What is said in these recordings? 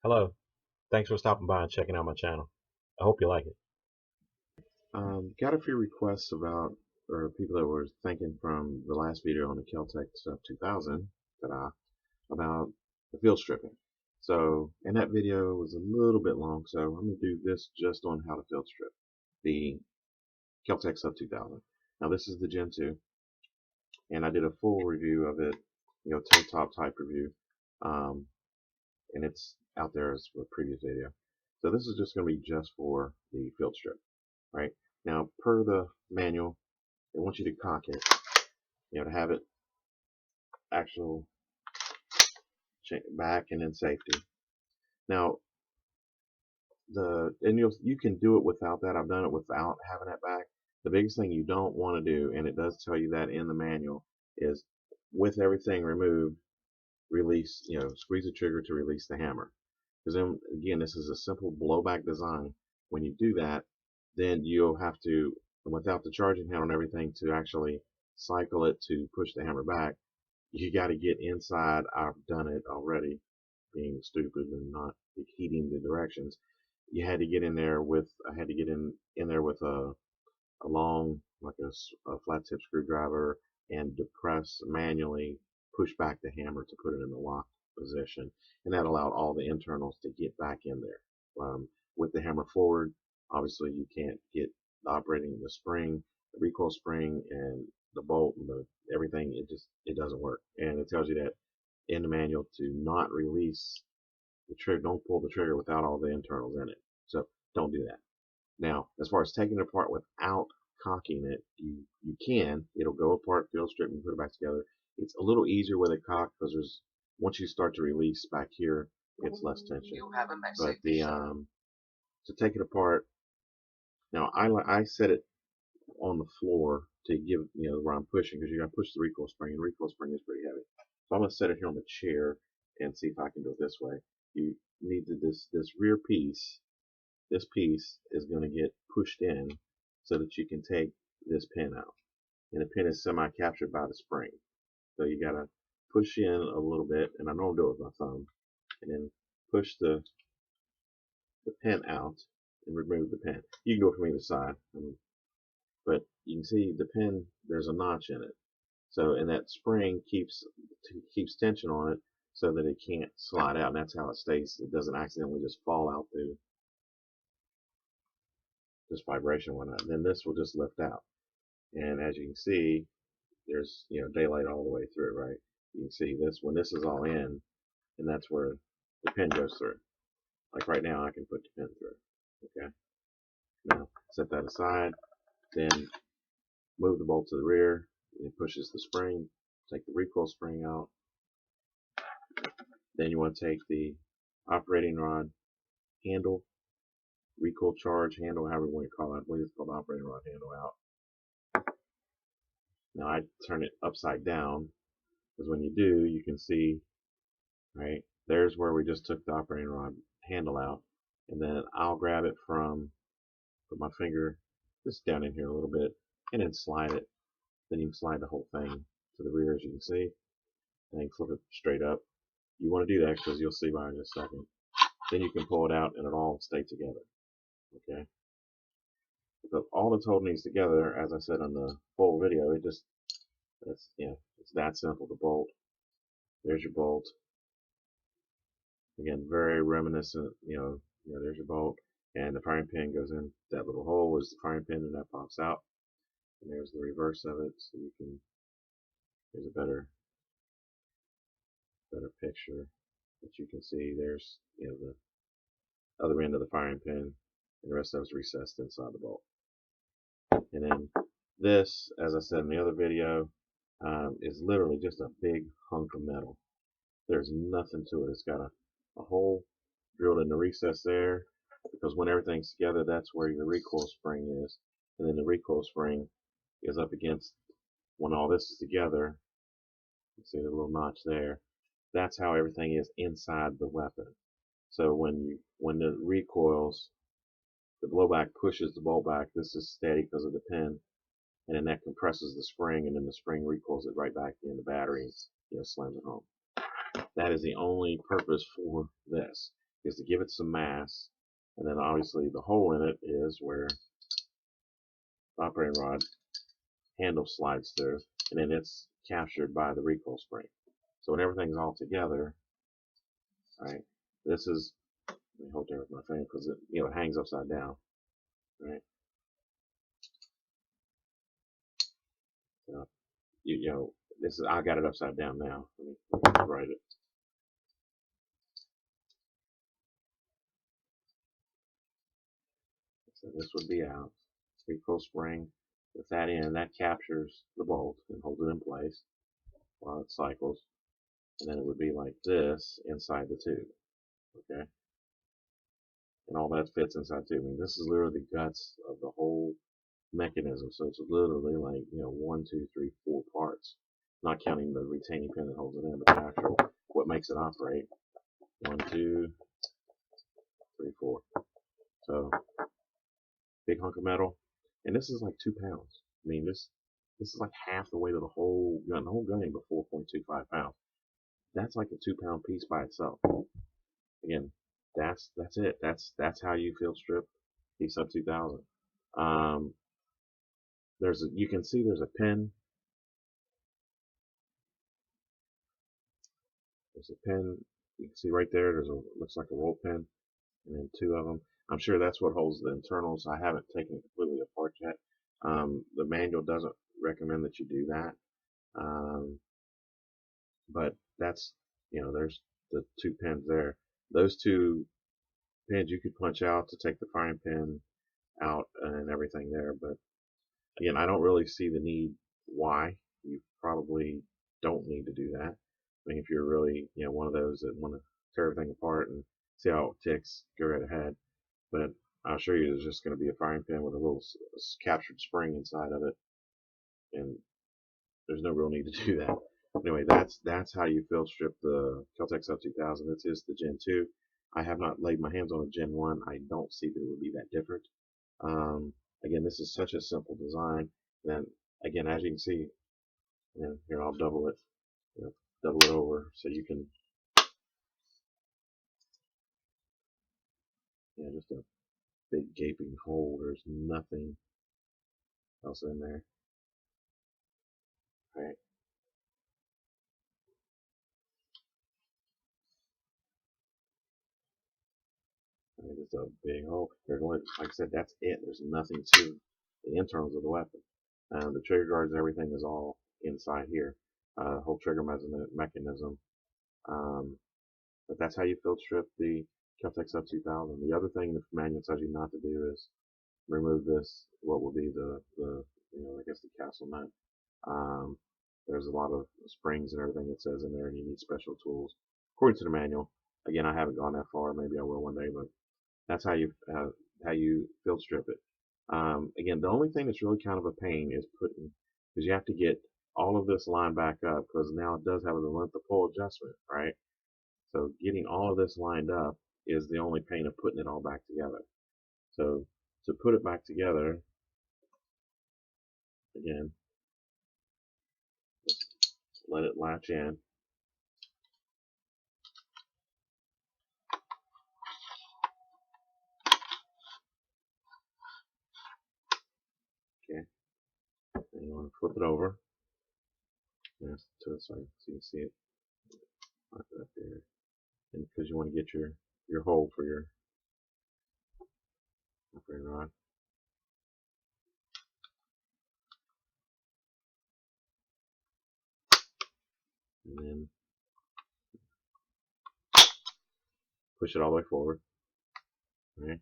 Hello, thanks for stopping by and checking out my channel. I hope you like it. Got a few requests about, or people that were thinking from the last video on the Kel-Tec Sub 2000, about the field stripping. So, and that video was a little bit long, so I'm going to do this just on how to field strip the Kel-Tec Sub 2000. Now this is the Gen 2, and I did a full review of it, tabletop type review, um, and it's out there as a previous video. So this is just going to be just for the field strip, right? Now, per the manual, they want you to cock it, to have it actual back and in safety. Now, you can do it without that. I've done it without having it back. The biggest thing you don't want to do, and it does tell you that in the manual, is with everything removed, release, squeeze the trigger to release the hammer. Because then, again, this is a simple blowback design. When you do that, then you'll have to, without the charging handle and everything, to actually cycle it to push the hammer back. You got to get inside. I've done it already, being stupid and not heeding the directions. You had to get in there with, I had to get in there with a long, like a flat tip screwdriver, and depress manually, push back the hammer to put it in the lock position. And that allowed all the internals to get back in there. With the hammer forward, obviously you can't get operating the spring, the recoil spring, and the bolt and everything. It doesn't work. And it tells you that in the manual to not release the trigger, don't pull the trigger without all the internals in it. So don't do that. Now, as far as taking it apart without cocking it, you can. It'll go apart, field strip, and put it back together. It's a little easier with a cock because once you start to release back here, it's less tension. But to take it apart, now I set it on the floor to give where I'm pushing, because you got to push the recoil spring, and the recoil spring is pretty heavy. So I'm gonna set it here on the chair and see if I can do it this way. You need this rear piece. This piece is going to get pushed in so that you can take this pin out, and the pin is semi-captured by the spring. So you got to push in a little bit, and I normally do it with my thumb, and then push the pin out and remove the pin. You can go from either side, but you can see the pin, there's a notch in it. So, and that spring keeps tension on it so that it can't slide out, and that's how it stays. It doesn't accidentally just fall out through this vibration and whatnot. Then this will just lift out. And as you can see, there's daylight all the way through, right? You can see this when this is all in, and that's where the pin goes through. Like right now, I can put the pin through. Okay. Now set that aside. Then move the bolt to the rear. It pushes the spring. Take the recoil spring out. Then you want to take the operating rod handle, recoil charge handle, however you want to call it. I believe it's called operating rod handle out. Now I turn it upside down, because when you do, you can see, right, there's where we just took the operating rod handle out, and then I'll grab it put my finger just down in here a little bit, and then slide it. Then you can slide the whole thing to the rear, as you can see, and then flip it straight up. You want to do that because you'll see why in just a second. Then you can pull it out, and it all stay together. Okay. Because all it's holding these together, as I said in the full video, it's that simple. The bolt. There's your bolt. Again, very reminiscent, there's your bolt, and the firing pin goes in that little hole is the firing pin, and that pops out. And there's the reverse of it, so there's a better picture that you can see. There's, the other end of the firing pin, and the rest of it's recessed inside the bolt. And then this, as I said in the other video, is literally just a big hunk of metal. There's nothing to it. It's got a hole drilled in the recess there, because when everything's together, that's where your recoil spring is. And then the recoil spring is up against, when all this is together, you see the little notch there, that's how everything is inside the weapon. So when the recoils, the blowback pushes the bolt back, this is steady because of the pin, and then that compresses the spring, and then the spring recoils it right back in the battery, slams it home. That is the only purpose for this. is to give it some mass, and then obviously the hole in it is where the operating rod handle slides through, and then it's captured by the recoil spring. So when everything's all together, right, this is, let me hold there with my finger because it, it hangs upside down, right? So, this is, I got it upside down now. Let me write it. So this would be out. Recoil spring with that in, that captures the bolt and holds it in place while it cycles. And then it would be like this inside the tube. Okay? And all that fits inside the tube. I mean, this is literally the guts of the whole mechanism. So it's literally like, 1, 2, 3, 4 parts. Not counting the retaining pin that holds it in, but the actual, what makes it operate. 1, 2, 3, 4. So, big hunk of metal. And this is like 2 pounds. I mean, this is like half the weight of the whole gun. The whole gun ain't but 4.25 pounds. That's like a 2-pound piece by itself. Again, that's it. That's how you field strip the Sub 2000. You can see there's a pin. There's a pin. You can see right there. Looks like a roll pin, and then 2 of them. I'm sure that's what holds the internals. I haven't taken it completely apart yet. The manual doesn't recommend that you do that. But that's, there's the 2 pins there. Those 2 pins you could punch out to take the firing pin out and everything there. But again, I don't really see the need why. You probably don't need to do that. I mean, if you're really, one of those that want to tear everything apart and see how it ticks, go right ahead. But I'll show you there's just going to be a firing pin with a little captured spring inside of it. And there's no real need to do that. Anyway, that's how you field strip the Kel-Tec Sub 2000. This is the Gen 2. I have not laid my hands on a Gen 1. I don't see that it would be that different. Again, this is such a simple design. Then again, as you can see, and here I'll double it, double it over so you can, just a big gaping hole. There's nothing else in there. All right. Just a big hole. There's only, like I said, that's it. There's nothing to the internals of the weapon. The trigger guards and everything is all inside here. Whole trigger mechanism. But that's how you field strip the Kel-Tec Sub 2000. The other thing the manual tells you not to do is remove this, what will be the I guess the castle nut. There's a lot of springs and everything it says in there, and you need special tools according to the manual. Again, I haven't gone that far. Maybe I will one day, but that's how you field strip it. Again, the only thing that's really kind of a pain is because you have to get all of this lined back up, because now it does have a length of pull adjustment, right? So getting all of this lined up is the only pain of putting it all back together. So to put it back together, again, let it latch in. Okay, and you want to flip it over. Yes, to it so you can see it. Mark it up there, and because you want to get your hole for your operating rod. And then push it all the way forward. All right.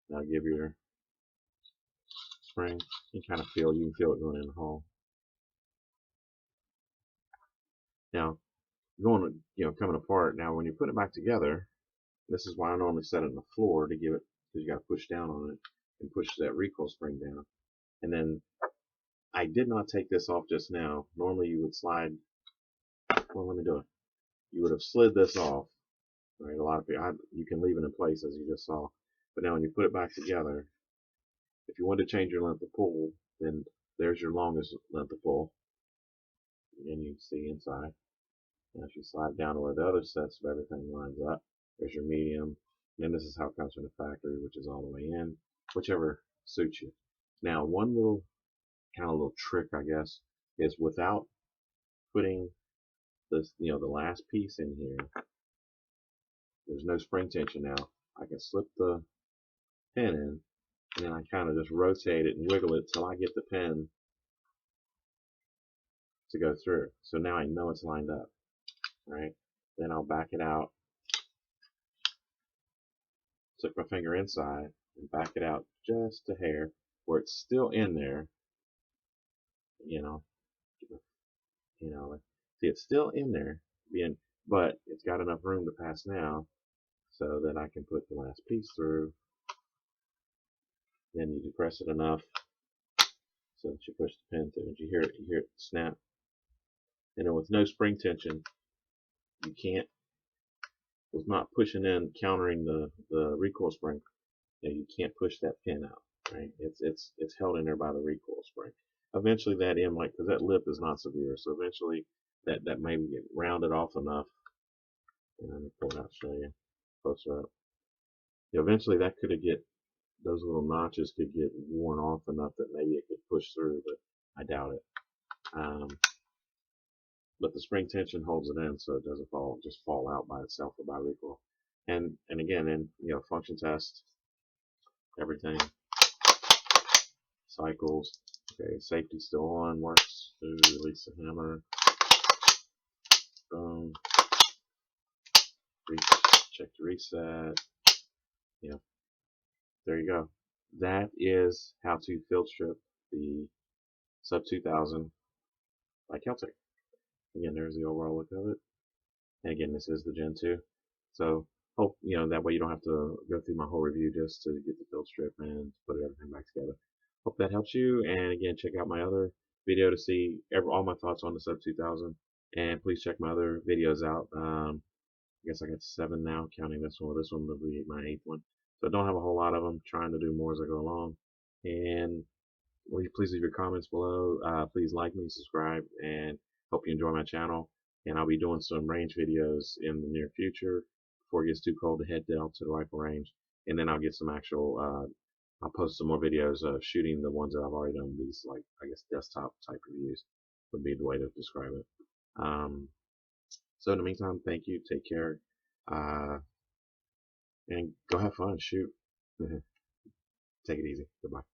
Now give your spring. You can feel it going in the hole. Now, coming apart. Now, when you put it back together, this is why I normally set it on the floor to give it, because you got to push down on it and push that recoil spring down. And then I did not take this off just now. Normally you would slide. Well, let me do it. You would have slid this off. Right? A lot of people, you can leave it in place as you just saw. But now when you put it back together, if you want to change your length of pull, then there's your longest length of pull. And you can see inside. Now if you slide down to where the other sets of everything lines up, There's your medium. And then this is how it comes from the factory, which is all the way in, whichever suits you. Now, one little kind of little trick, I guess, is without putting this, the last piece in here. There's no spring tension now. I can slip the pin in, and then I kind of just rotate it and wiggle it till I get the pin to go through. So now I know it's lined up, right? Then I'll back it out, stick my finger inside, and back it out just a hair where it's still in there. You know, see, it's still in there, but it's got enough room to pass now, so that I can put the last piece through. Then you depress it enough so that you push the pin through. And you hear it snap. And then with no spring tension, you can't. With not pushing in, countering the recoil spring, you can't push that pin out. Right? It's held in there by the recoil spring. Eventually, that end might, because that lip is not severe, so eventually that may get rounded off enough. And let me pull it out, show you closer up. Eventually, that could get those little notches could get worn off enough that maybe it could push through, but I doubt it. But the spring tension holds it in, so it doesn't just fall out by itself or by recoil. And again, function test, everything, cycles. Okay, safety still on, works. Release the hammer. Boom. Check the reset. There you go. That is how to field strip the Sub 2000 by Kel-Tec. Again, there's the overall look of it. And again, this is the Gen 2. So hope, that way you don't have to go through my whole review just to get the field strip and put everything back together. Hope that helps you. And again, check out my other video to see all my thoughts on the Sub 2000. And please check my other videos out. I guess I got 7 now, counting this one. This one will be my 8th one. So I don't have a whole lot of them. Trying to do more as I go along. And please leave your comments below. Please like me, subscribe, and hope you enjoy my channel. And I'll be doing some range videos in the near future before it gets too cold to head down to the rifle range. And then I'll get some actual, I'll post some more videos of shooting the ones that I've already done. These, like, I guess, desktop type reviews would be the way to describe it. So in the meantime, thank you. Take care. And go have fun. Shoot. Take it easy. Goodbye.